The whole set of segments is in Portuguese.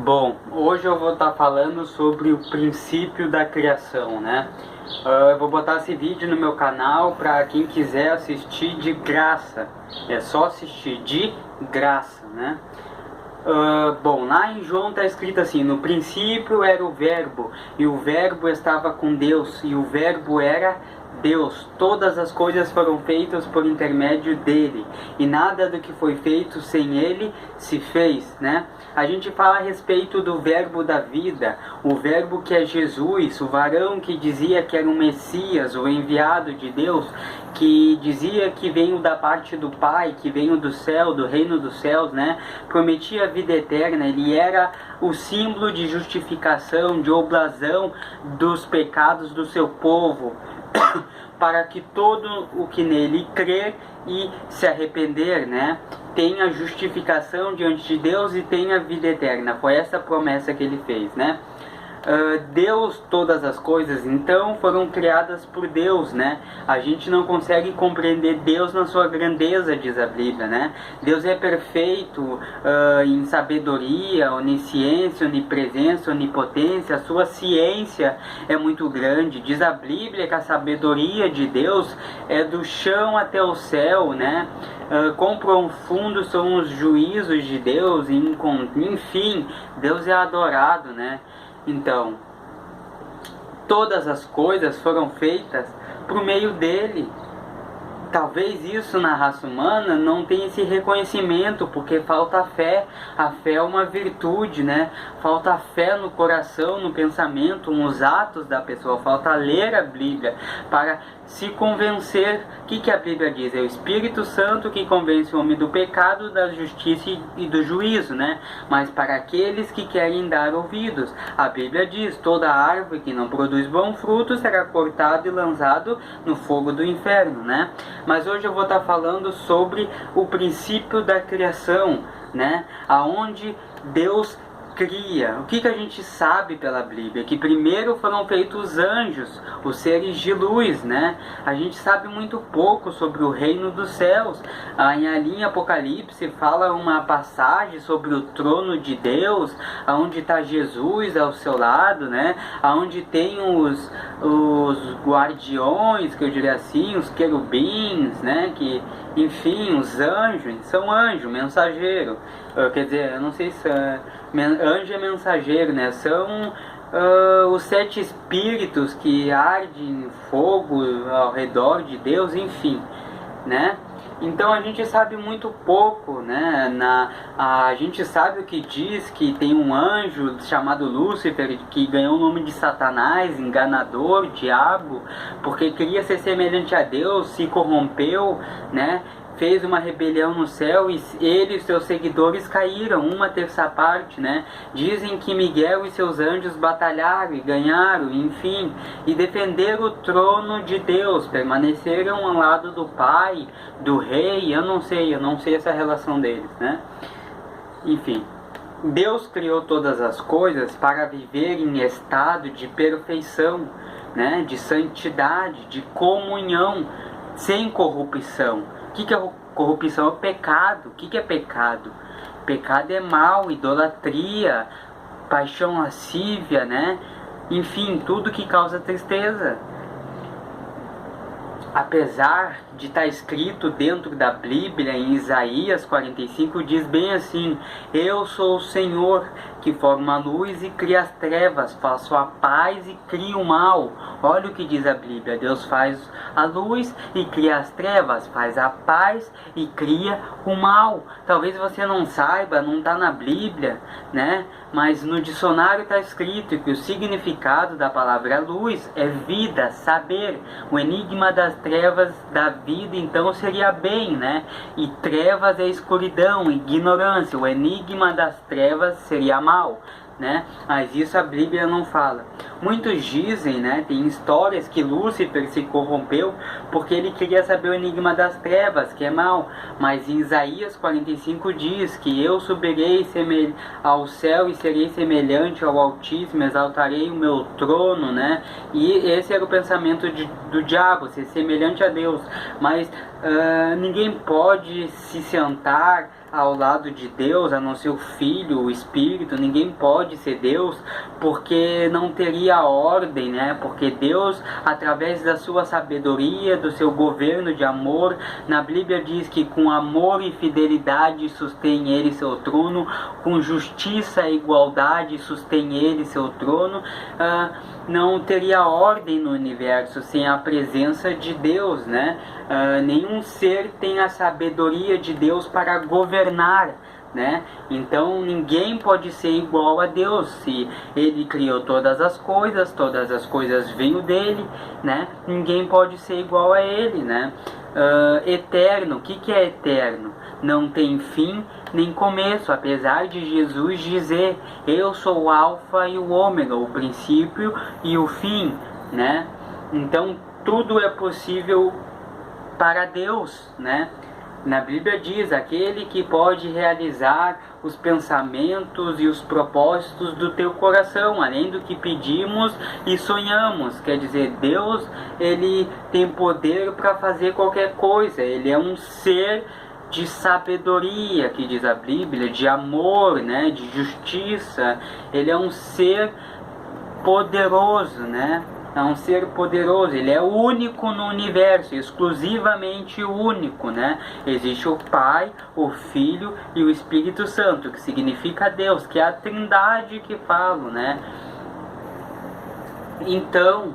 Bom, hoje eu vou estar falando sobre o princípio da criação, né? Eu vou botar esse vídeo no meu canal para quem quiser assistir de graça. É só assistir de graça, né? Bom, lá em João está escrito assim: no princípio era o verbo, e o verbo estava com Deus, e o verbo era Deus. Todas as coisas foram feitas por intermédio dele, e nada do que foi feito sem ele se fez, né? A gente fala a respeito do verbo da vida, o verbo que é Jesus, o varão que dizia que era o Messias, o enviado de Deus, que dizia que veio da parte do Pai, que veio do céu, do reino dos céus, né? Prometia a vida eterna. Ele era o símbolo de justificação, de oblazão dos pecados do seu povo, para que todo o que nele crer e se arrepender, né, tenha justificação diante de Deus e tenha vida eterna. Foi essa promessa que ele fez, né? Deus, todas as coisas então foram criadas por Deus, né? A gente não consegue compreender Deus na sua grandeza, diz a Bíblia, né? Deus é perfeito em sabedoria, onisciência, onipresença, onipotência. A sua ciência é muito grande. Diz a Bíblia que a sabedoria de Deus é do chão até o céu, né? Quão profundos são os juízos de Deus, enfim, Deus é adorado, né? Então, todas as coisas foram feitas por meio dele. Talvez isso na raça humana não tenha esse reconhecimento, porque falta fé. A fé é uma virtude, né? Falta fé no coração, no pensamento, nos atos da pessoa. Falta ler a Bíblia para se convencer. O que a Bíblia diz? É o Espírito Santo que convence o homem do pecado, da justiça e do juízo, né? Mas para aqueles que querem dar ouvidos, a Bíblia diz: toda árvore que não produz bom fruto será cortada e lançado no fogo do inferno, né? Mas hoje eu vou estar falando sobre o princípio da criação, né? Aonde Deus cria. O que a gente sabe pela Bíblia? Que primeiro foram feitos os anjos, os seres de luz, né? A gente sabe muito pouco sobre o reino dos céus. Ali em Apocalipse fala uma passagem sobre o trono de Deus, onde está Jesus ao seu lado, né? Onde tem os guardiões, que eu diria assim, os querubins, né? Que, enfim, os anjos, são anjo, mensageiro. Quer dizer, eu não sei se anjo é mensageiro, né? São os 7 espíritos que ardem fogo ao redor de Deus, enfim, né? Então a gente sabe muito pouco, né? A gente sabe o que diz, que tem um anjo chamado Lúcifer, que ganhou o nome de Satanás, enganador, diabo, porque queria ser semelhante a Deus, se corrompeu, né? Fez uma rebelião no céu e ele e seus seguidores caíram, 1/3, né? Dizem que Miguel e seus anjos batalharam e ganharam, enfim, e defenderam o trono de Deus, permaneceram ao lado do Pai, do Rei. Eu não sei essa relação deles, né? Enfim, Deus criou todas as coisas para viver em estado de perfeição, né? De santidade, de comunhão, sem corrupção. O que é corrupção? É o pecado. O que é pecado? Pecado é mal, idolatria, paixão lascívia, né? Enfim, tudo que causa tristeza. Apesar de estar escrito dentro da Bíblia, em Isaías 45, diz bem assim: eu sou o Senhor que forma a luz e cria as trevas, faço a paz e crio o mal. Olha o que diz a Bíblia: Deus faz a luz e cria as trevas, faz a paz e cria o mal. Talvez você não saiba, não está na Bíblia, né? Mas no dicionário está escrito que o significado da palavra luz é vida, saber. O enigma das trevas da vida então seria bem, né? E trevas é escuridão, ignorância. O enigma das trevas seria mal, né? Mas isso a Bíblia não fala. Muitos dizem, né, tem histórias que Lúcifer se corrompeu porque ele queria saber o enigma das trevas, que é mal. Mas em Isaías 45 diz que eu subirei ao céu e serei semelhante ao Altíssimo, exaltarei o meu trono, né? E esse era o pensamento do diabo, ser semelhante a Deus. Mas ninguém pode se sentar ao lado de Deus, a não ser o Filho, o Espírito. Ninguém pode ser Deus, porque não teria ordem, né? Porque Deus, através da sua sabedoria, do seu governo de amor, na Bíblia diz que com amor e fidelidade sustém ele seu trono, com justiça e igualdade sustém ele seu trono. Não teria ordem no universo sem a presença de Deus, né? Nenhum ser tem a sabedoria de Deus para governar, né? Então ninguém pode ser igual a Deus. Se ele criou todas as coisas vêm dele, né? Ninguém pode ser igual a ele, né? Eterno, o que é eterno? Não tem fim nem começo, apesar de Jesus dizer: eu sou o alfa e o ômega, o princípio e o fim, né? Então tudo é possível para Deus, né? Na Bíblia diz: aquele que pode realizar os pensamentos e os propósitos do teu coração, além do que pedimos e sonhamos. Quer dizer, Deus, ele tem poder para fazer qualquer coisa. Ele é um ser de sabedoria, que diz a Bíblia, de amor, né? De justiça. Ele é um ser poderoso, né? É um ser poderoso, ele é único no universo, exclusivamente único, né? Existe o Pai, o Filho e o Espírito Santo, que significa Deus, que é a Trindade que falo, né? Então,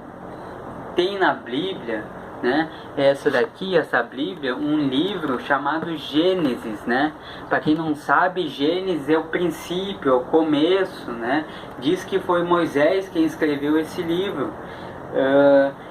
tem na Bíblia, né? Essa Bíblia, um livro chamado Gênesis, né? Para quem não sabe, Gênesis é o princípio, é o começo, né? Diz que foi Moisés quem escreveu esse livro.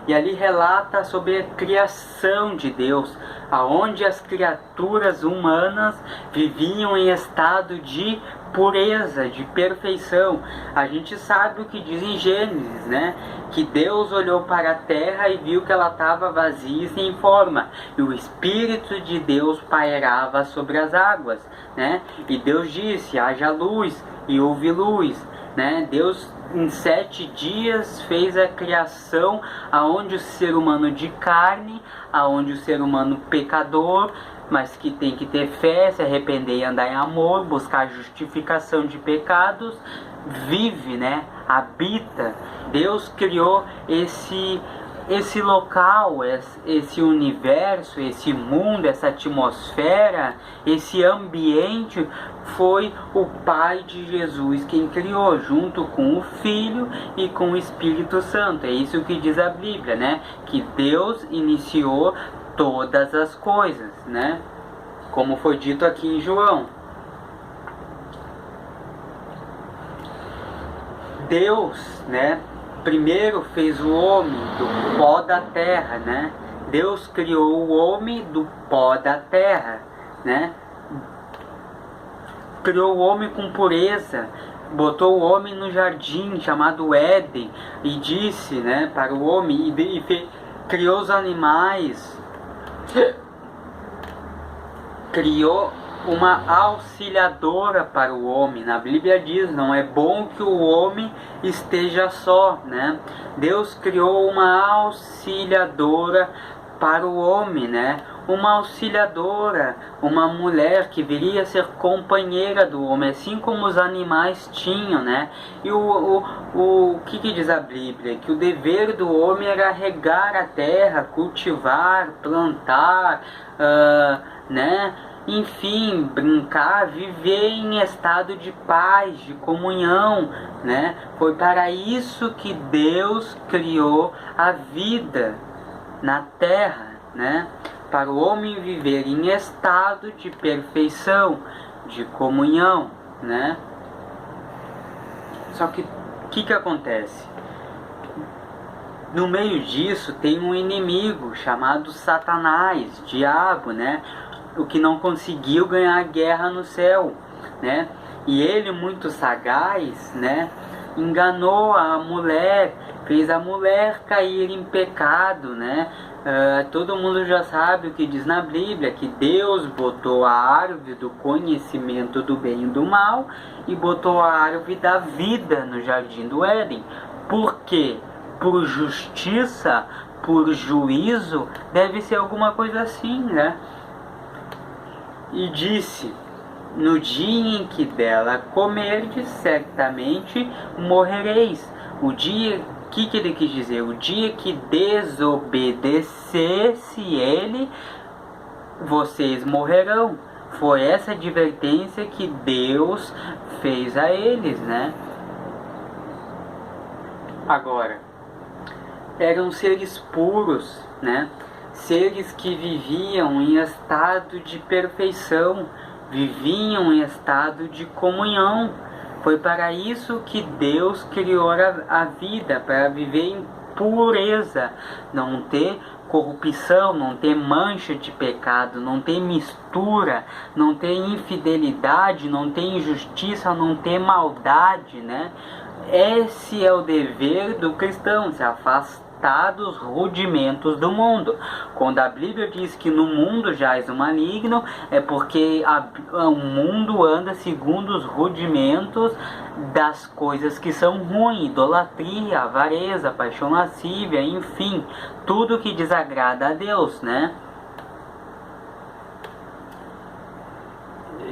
E ali relata sobre a criação de Deus, aonde as criaturas humanas viviam em estado de pureza, de perfeição. A gente sabe o que diz em Gênesis, né? Que Deus olhou para a terra e viu que ela estava vazia e sem forma, e o Espírito de Deus pairava sobre as águas, né? E Deus disse: haja luz, e houve luz, né? Deus em 7 dias fez a criação, aonde o ser humano de carne, aonde o ser humano pecador, mas que tem que ter fé, se arrepender e andar em amor, buscar justificação de pecados, vive, né? Habita. Deus criou esse local, esse universo, esse mundo, essa atmosfera, esse ambiente. Foi o Pai de Jesus quem criou, junto com o Filho e com o Espírito Santo. É isso que diz a Bíblia, né? Que Deus iniciou todas as coisas, né? Como foi dito aqui em João. Deus, né? Primeiro fez o homem do pó da terra, né? Deus criou o homem do pó da terra, né? Criou o homem com pureza, botou o homem no jardim chamado Éden e disse, né, para o homem, criou os animais, criou uma auxiliadora para o homem. Na Bíblia diz: não é bom que o homem esteja só, né? Deus criou uma auxiliadora para o homem, né? Uma auxiliadora, uma mulher que viria a ser companheira do homem, assim como os animais tinham, né? E o que diz a Bíblia? Que o dever do homem era regar a terra, cultivar, plantar, né? Enfim, brincar, viver em estado de paz, de comunhão, né? Foi para isso que Deus criou a vida na terra, né? Para o homem viver em estado de perfeição, de comunhão, né? Só que o que acontece? No meio disso tem um inimigo chamado Satanás, diabo, né? O que não conseguiu ganhar a guerra no céu, né? E ele, muito sagaz, né, enganou a mulher, fez a mulher cair em pecado, né? Todo mundo já sabe o que diz na Bíblia, que Deus botou a árvore do conhecimento do bem e do mal e botou a árvore da vida no jardim do Éden. Por quê? Por justiça, por juízo, deve ser alguma coisa assim, né? E disse, no dia em que dela comerdes, certamente morrereis. O dia, o que ele quis dizer? O dia que desobedecesse ele, vocês morrerão. Foi essa advertência que Deus fez a eles, né? Agora, eram seres puros, né? Seres que viviam em estado de perfeição, viviam em estado de comunhão. Foi para isso que Deus criou a vida, para viver em pureza, não ter corrupção, não ter mancha de pecado, não ter mistura, não ter infidelidade, não ter injustiça, não ter maldade, né? Esse é o dever do cristão, se afastar dos rudimentos do mundo. Quando a Bíblia diz que no mundo jaz o maligno, é porque o mundo anda segundo os rudimentos das coisas que são ruins, idolatria, avareza, paixão lascívia, enfim, tudo que desagrada a Deus, né?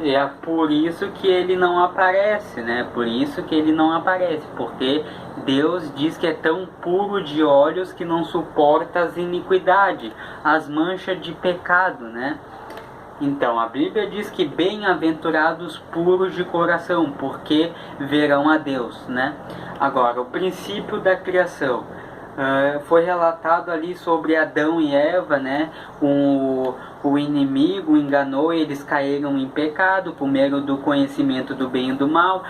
É por isso que ele não aparece, né? Por isso que ele não aparece, porque Deus diz que é tão puro de olhos que não suporta as iniquidades, as manchas de pecado, né? Então, a Bíblia diz que bem-aventurados puros de coração, porque verão a Deus, né? Agora, o princípio da criação. Foi relatado ali sobre Adão e Eva, né? O inimigo enganou, eles caíram em pecado, comeram do conhecimento do bem e do mal.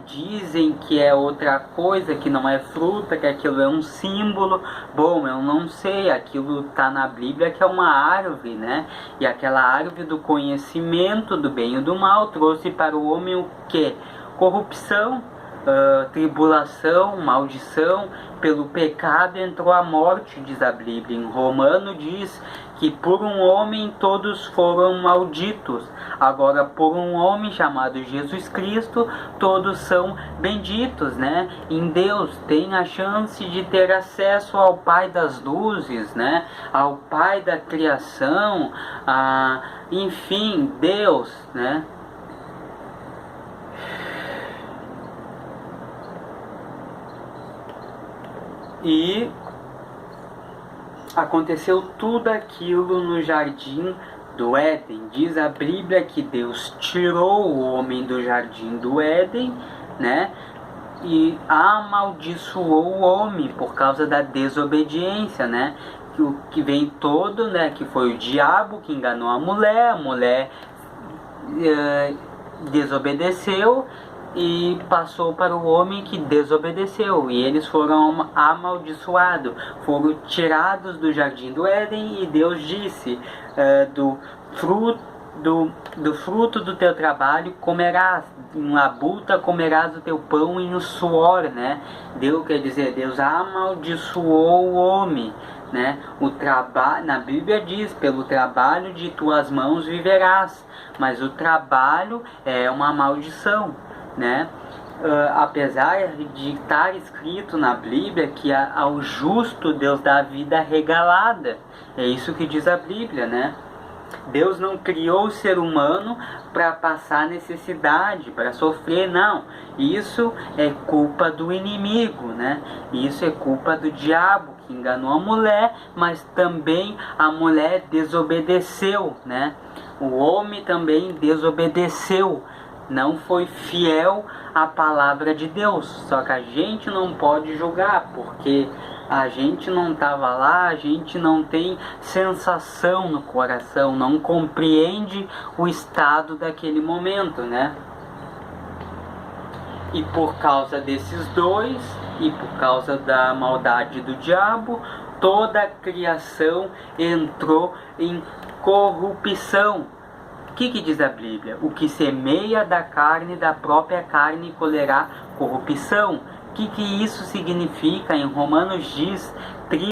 Dizem que é outra coisa, que não é fruta, que aquilo é um símbolo. Bom, eu não sei, aquilo está na Bíblia que é uma árvore, né? E aquela árvore do conhecimento do bem e do mal trouxe para o homem o quê? Corrupção, tribulação, maldição. Pelo pecado entrou a morte, diz a Bíblia. Em Romano diz que por um homem todos foram malditos. Agora por um homem chamado Jesus Cristo todos são benditos, né? Em Deus tem a chance de ter acesso ao Pai das luzes, né? Ao Pai da criação, enfim, Deus, né? E aconteceu tudo aquilo no jardim do Éden. Diz a Bíblia que Deus tirou o homem do jardim do Éden, né? E amaldiçoou o homem por causa da desobediência, né? O que vem todo, né? Que foi o diabo que enganou a mulher desobedeceu e passou para o homem que desobedeceu, e eles foram amaldiçoados, foram tirados do jardim do Éden, e Deus disse, do fruto do teu trabalho comerás, em labuta comerás o teu pão e no suor, né? Quer dizer, Deus amaldiçoou o homem, né? Na Bíblia diz, pelo trabalho de tuas mãos viverás, mas o trabalho é uma maldição, né? Apesar de estar escrito na Bíblia que ao justo Deus dá vida regalada, é isso que diz a Bíblia, né? Deus não criou o ser humano para passar necessidade, para sofrer, não. Isso é culpa do inimigo, né? Isso é culpa do diabo, que enganou a mulher, mas também a mulher desobedeceu, né? O homem também desobedeceu, não foi fiel à palavra de Deus. Só que a gente não pode julgar, porque a gente não estava lá, a gente não tem sensação no coração, não compreende o estado daquele momento, né? E por causa desses dois, e por causa da maldade do diabo, toda a criação entrou em corrupção. O que diz a Bíblia? O que semeia da carne, da própria carne colherá corrupção. O que isso significa? Em Romanos diz